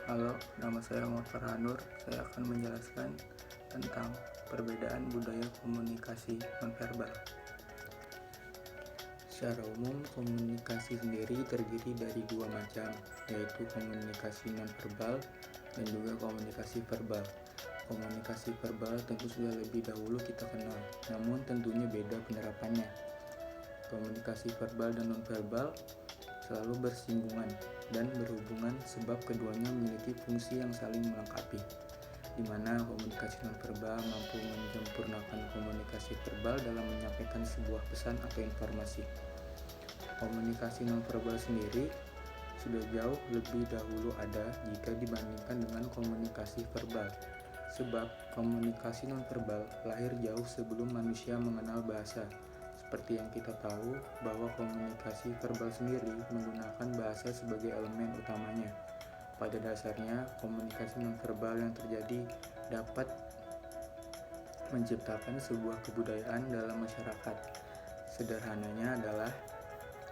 Halo, nama saya Muhammad Farhanur. Saya akan menjelaskan tentang perbedaan budaya komunikasi nonverbal. Secara umum, komunikasi sendiri terdiri dari dua macam, yaitu komunikasi nonverbal dan juga komunikasi verbal. Komunikasi verbal tentu sudah lebih dahulu kita kenal, namun tentunya beda penerapannya. Komunikasi verbal dan nonverbal selalu bersinggungan dan berhubungan sebab keduanya memiliki fungsi yang saling melengkapi, di mana komunikasi nonverbal mampu menyempurnakan komunikasi verbal dalam menyampaikan sebuah pesan atau informasi. Komunikasi nonverbal sendiri sudah jauh lebih dahulu ada jika dibandingkan dengan komunikasi verbal, sebab komunikasi nonverbal lahir jauh sebelum manusia mengenal bahasa. Seperti yang kita tahu bahwa komunikasi verbal sendiri menggunakan bahasa sebagai elemen utamanya. Pada dasarnya, komunikasi nonverbal yang terjadi dapat menciptakan sebuah kebudayaan dalam masyarakat. Sederhananya adalah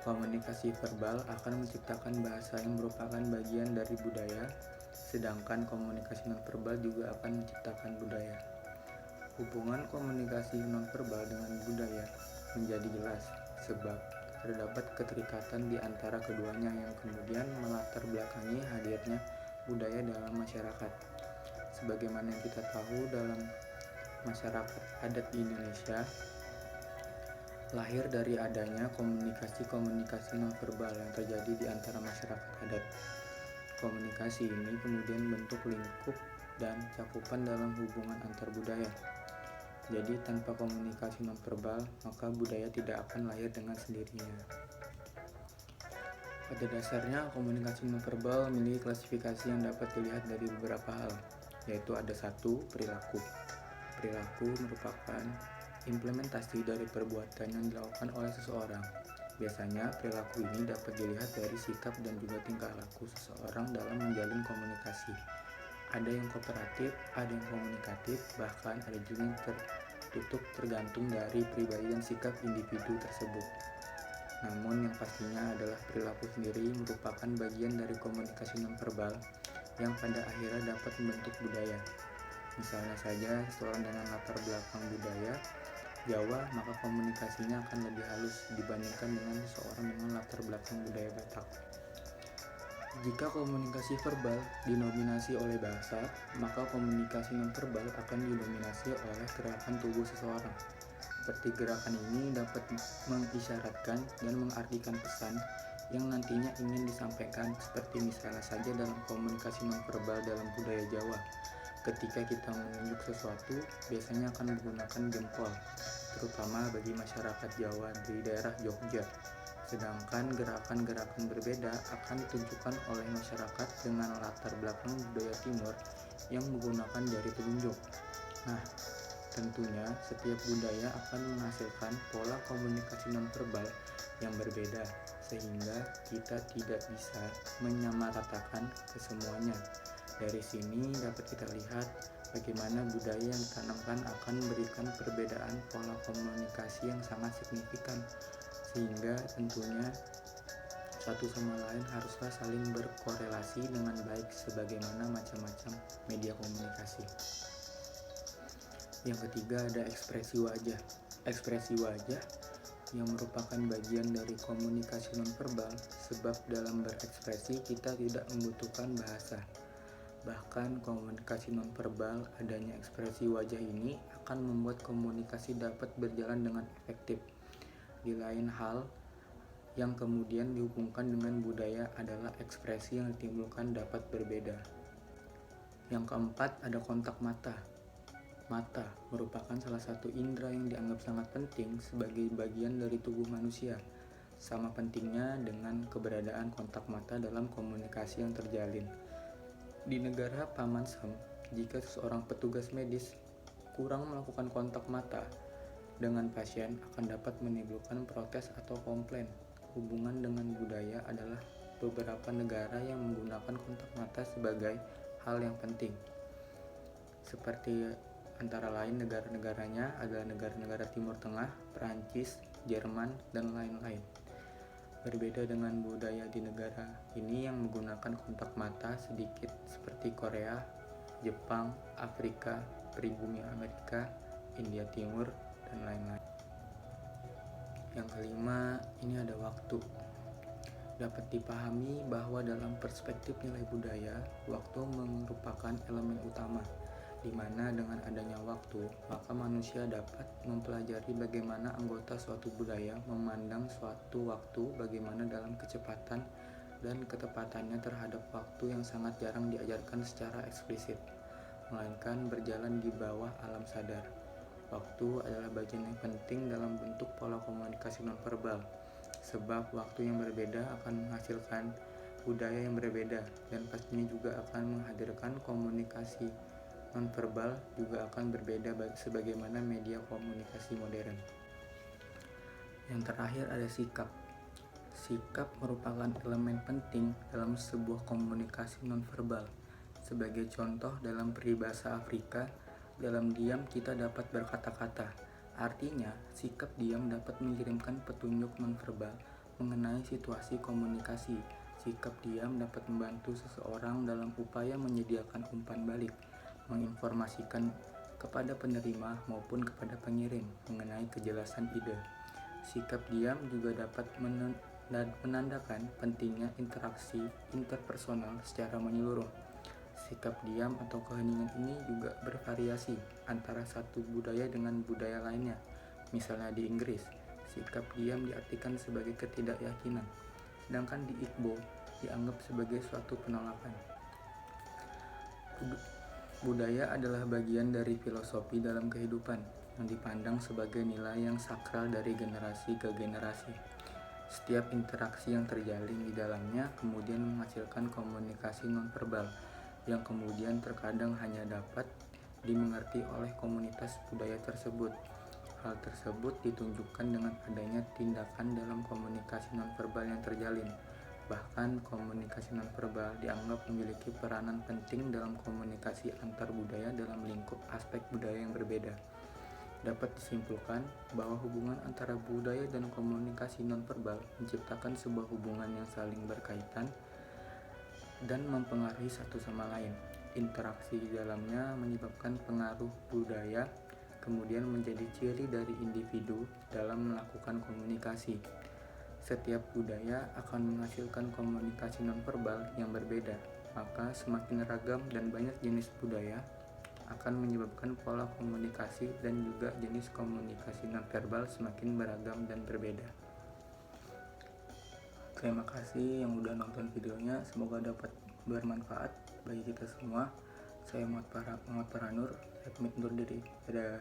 komunikasi verbal akan menciptakan bahasa yang merupakan bagian dari budaya, sedangkan komunikasi nonverbal juga akan menciptakan budaya. Hubungan komunikasi nonverbal dengan budaya menjadi jelas, sebab terdapat keterikatan di antara keduanya yang kemudian melatar belakangi hadirnya budaya dalam masyarakat. Sebagaimana yang kita tahu, dalam masyarakat adat di Indonesia lahir dari adanya komunikasi-komunikasi nonverbal yang terjadi di antara masyarakat adat. Komunikasi ini kemudian bentuk lingkup dan cakupan dalam hubungan antar budaya. Jadi tanpa komunikasi nonverbal, maka budaya tidak akan lahir dengan sendirinya. Pada dasarnya, komunikasi nonverbal memiliki klasifikasi yang dapat dilihat dari beberapa hal, yaitu ada satu, perilaku. Perilaku merupakan implementasi dari perbuatan yang dilakukan oleh seseorang. Biasanya, perilaku ini dapat dilihat dari sikap dan juga tingkah laku seseorang dalam menjalin komunikasi. Ada yang kooperatif, ada yang komunikatif, bahkan ada juga yang tertutup tergantung dari pribadi dan sikap individu tersebut. Namun yang pastinya adalah perilaku sendiri merupakan bagian dari komunikasi nonverbal yang pada akhirnya dapat membentuk budaya. Misalnya saja seseorang dengan latar belakang budaya Jawa, maka komunikasinya akan lebih halus dibandingkan dengan seseorang dengan latar belakang budaya Batak. Jika komunikasi verbal didominasi oleh bahasa, maka komunikasi nonverbal akan didominasi oleh gerakan tubuh seseorang. Seperti gerakan ini dapat mengisyaratkan dan mengartikan pesan yang nantinya ingin disampaikan, seperti misalnya saja dalam komunikasi nonverbal dalam budaya Jawa. Ketika kita menunjuk sesuatu, biasanya akan menggunakan jempol, terutama bagi masyarakat Jawa di daerah Jogja. Sedangkan gerakan-gerakan berbeda akan ditunjukkan oleh masyarakat dengan latar belakang budaya timur yang menggunakan jari telunjuk. Nah, tentunya setiap budaya akan menghasilkan pola komunikasi nonverbal yang berbeda, sehingga kita tidak bisa menyamaratakan kesemuanya. Dari sini dapat kita lihat bagaimana budaya yang ditanamkan akan memberikan perbedaan pola komunikasi yang sangat signifikan, sehingga tentunya satu sama lain haruslah saling berkorelasi dengan baik sebagaimana macam-macam media komunikasi. Yang ketiga ada ekspresi wajah. Ekspresi wajah yang merupakan bagian dari komunikasi nonverbal, sebab dalam berekspresi kita tidak membutuhkan bahasa. Bahkan komunikasi nonverbal, adanya ekspresi wajah ini akan membuat komunikasi dapat berjalan dengan efektif. Di lain hal, yang kemudian dihubungkan dengan budaya adalah ekspresi yang ditimbulkan dapat berbeda. Yang keempat ada kontak mata. Mata merupakan salah satu indera yang dianggap sangat penting sebagai bagian dari tubuh manusia. Sama pentingnya dengan keberadaan kontak mata dalam komunikasi yang terjalin. Di negara Paman Sam, jika seseorang petugas medis kurang melakukan kontak mata dengan pasien akan dapat menimbulkan protes atau komplain. Hubungan dengan budaya adalah beberapa negara yang menggunakan kontak mata sebagai hal yang penting. Seperti antara lain negara-negaranya adalah negara-negara Timur Tengah, Perancis, Jerman, dan lain-lain. Berbeda dengan budaya di negara ini yang menggunakan kontak mata sedikit seperti Korea, Jepang, Afrika, pribumi Amerika, India Timur, dan lain-lain. Yang kelima, ini ada waktu. Dapat dipahami bahwa dalam perspektif nilai budaya, waktu merupakan elemen utama, di mana dengan adanya waktu, maka manusia dapat mempelajari bagaimana anggota suatu budaya memandang suatu waktu, bagaimana dalam kecepatan dan ketepatannya terhadap waktu yang sangat jarang diajarkan secara eksplisit, melainkan berjalan di bawah alam sadar. Waktu adalah bagian yang penting dalam bentuk pola komunikasi nonverbal, sebab waktu yang berbeda akan menghasilkan budaya yang berbeda, dan pastinya juga akan menghadirkan komunikasi nonverbal juga akan berbeda sebagaimana media komunikasi modern. Yang terakhir ada sikap. Sikap merupakan elemen penting dalam sebuah komunikasi nonverbal. Sebagai contoh, dalam peribahasa Afrika, dalam diam kita dapat berkata-kata. Artinya, sikap diam dapat mengirimkan petunjuk nonverbal mengenai situasi komunikasi. Sikap diam dapat membantu seseorang dalam upaya menyediakan umpan balik, menginformasikan kepada penerima maupun kepada pengirim mengenai kejelasan ide. Sikap diam juga dapat menandakan pentingnya interaksi interpersonal secara menyeluruh. Sikap diam atau keheningan ini juga bervariasi antara satu budaya dengan budaya lainnya. Misalnya di Inggris, sikap diam diartikan sebagai ketidakyakinan, sedangkan di Igbo dianggap sebagai suatu penolakan. Budaya adalah bagian dari filosofi dalam kehidupan yang dipandang sebagai nilai yang sakral dari generasi ke generasi. Setiap interaksi yang terjalin di dalamnya kemudian menghasilkan komunikasi nonverbal yang kemudian terkadang hanya dapat dimengerti oleh komunitas budaya tersebut. Hal tersebut ditunjukkan dengan adanya tindakan dalam komunikasi nonverbal yang terjalin. Bahkan komunikasi nonverbal dianggap memiliki peranan penting dalam komunikasi antar budaya dalam lingkup aspek budaya yang berbeda. Dapat disimpulkan bahwa hubungan antara budaya dan komunikasi nonverbal menciptakan sebuah hubungan yang saling berkaitan dan mempengaruhi satu sama lain. Interaksi di dalamnya menyebabkan pengaruh budaya, kemudian menjadi ciri dari individu dalam melakukan komunikasi. Setiap budaya akan menghasilkan komunikasi nonverbal yang berbeda, maka semakin ragam dan banyak jenis budaya akan menyebabkan pola komunikasi dan juga jenis komunikasi nonverbal semakin beragam dan berbeda. Terima kasih yang udah nonton videonya, semoga dapat bermanfaat bagi kita semua. Saya Muhammad Faranur, saya pamit undur diri. Dadah.